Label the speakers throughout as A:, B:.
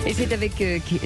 A: Et c'est avec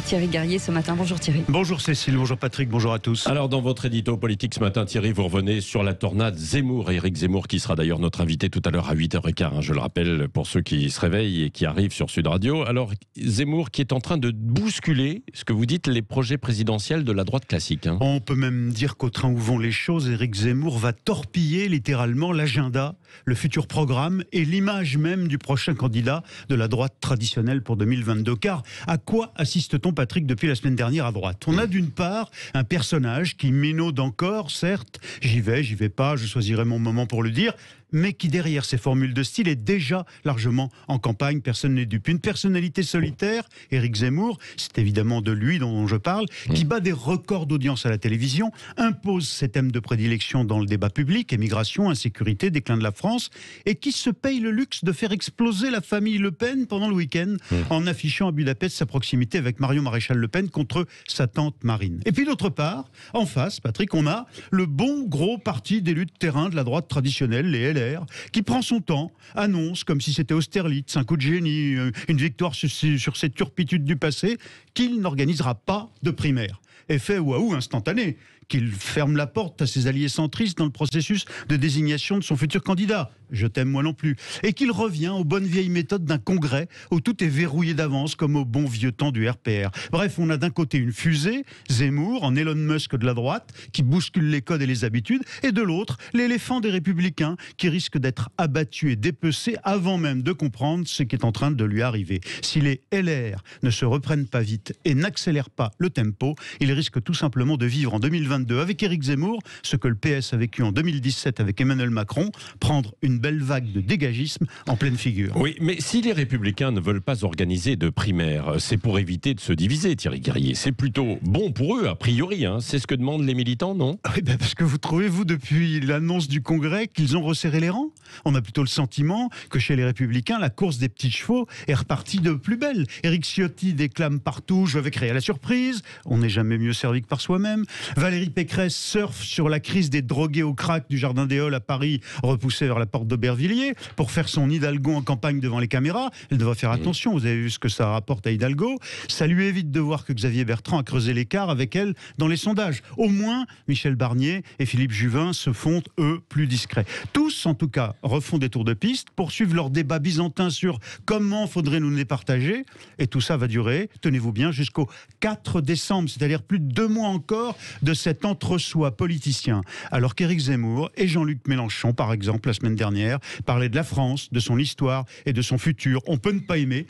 A: Thierry Garrier ce matin. Bonjour Thierry.
B: Bonjour Cécile, bonjour Patrick, bonjour à tous.
C: Alors dans votre édito politique ce matin, Thierry, vous revenez sur la tornade Zemmour. Éric Zemmour qui sera d'ailleurs notre invité tout à l'heure à 8h15, je le rappelle pour ceux qui se réveillent et qui arrivent sur Sud Radio. Alors Zemmour qui est en train de bousculer, ce que vous dites, les projets présidentiels de la droite classique.
B: On peut même dire qu'au train où vont les choses, Éric Zemmour va torpiller littéralement l'agenda, le futur programme et l'image même du prochain candidat de la droite traditionnelle pour 2022. Car à quoi assiste-t-on, Patrick, depuis la semaine dernière à droite? On a d'une part un personnage qui minaude encore, certes, j'y vais pas, je choisirai mon moment pour le dire, mais qui derrière ses formules de style est déjà largement en campagne, personne n'est dupe. Une personnalité solitaire, Éric Zemmour, c'est évidemment de lui dont je parle, qui bat des records d'audience à la télévision, impose ses thèmes de prédilection dans le débat public, émigration, insécurité, déclin de la France, et qui se paye le luxe de faire exploser la famille Le Pen pendant le week-end, en affichant à Budapest sa proximité avec Marion Maréchal Le Pen contre sa tante Marine. Et puis d'autre part, en face, Patrick, on a le bon gros parti d'élus de terrain de la droite traditionnelle, les LR, qui prend son temps, annonce comme si c'était Austerlitz, un coup de génie, une victoire sur cette turpitude du passé, qu'il n'organisera pas de primaire. Effet waouh instantané, qu'il ferme la porte à ses alliés centristes dans le processus de désignation de son futur candidat. Je t'aime moi non plus. Et qu'il revient aux bonnes vieilles méthodes d'un congrès où tout est verrouillé d'avance comme au bon vieux temps du RPR. Bref, on a d'un côté une fusée, Zemmour, en Elon Musk de la droite, qui bouscule les codes et les habitudes, et de l'autre, l'éléphant des Républicains, qui risque d'être abattu et dépecé avant même de comprendre ce qui est en train de lui arriver. Si les LR ne se reprennent pas vite et n'accélèrent pas le tempo, ils risquent tout simplement de vivre en 2022 avec Éric Zemmour ce que le PS a vécu en 2017 avec Emmanuel Macron, prendre une belle vague de dégagisme en pleine figure.
C: Oui, mais si les Républicains ne veulent pas organiser de primaire, c'est pour éviter de se diviser, Thierry Garrier. C'est plutôt bon pour eux, a priori. C'est ce que demandent les militants, non?
B: Oui, parce que vous trouvez, vous, depuis l'annonce du Congrès, qu'ils ont resserré les rangs? On a plutôt le sentiment que chez les Républicains, la course des petits chevaux est repartie de plus belle. Éric Ciotti déclame partout « Je vais créer la surprise ». On n'est jamais mieux servi que par soi-même. Valérie Pécresse surfe sur la crise des drogués au crack du Jardin des Halles à Paris, repoussée vers la porte d'Aubervilliers, pour faire son Hidalgo en campagne devant les caméras. Elle devrait faire attention, vous avez vu ce que ça rapporte à Hidalgo. Ça lui évite de voir que Xavier Bertrand a creusé l'écart avec elle dans les sondages. Au moins, Michel Barnier et Philippe Juvin se font, eux, plus discrets. Tous, en tout cas, refont des tours de piste, poursuivent leur débat byzantin sur comment faudrait nous les partager. Et tout ça va durer, tenez-vous bien, jusqu'au 4 décembre, c'est-à-dire plus de 2 mois encore de cet entre-soi politicien. Alors qu'Éric Zemmour et Jean-Luc Mélenchon, par exemple, la semaine dernière, parlaient de la France, de son histoire et de son futur. On peut ne pas aimer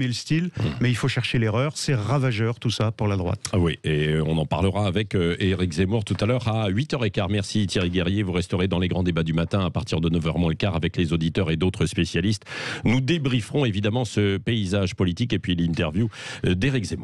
B: le style, mais il faut chercher l'erreur. C'est ravageur tout ça pour la droite.
C: Ah oui, et on en parlera avec Éric Zemmour tout à l'heure à 8h15. Merci Thierry Garrier, vous resterez dans les grands débats du matin à partir de 9h moins le quart avec les auditeurs et d'autres spécialistes. Nous débrieferons évidemment ce paysage politique et puis l'interview d'Éric Zemmour.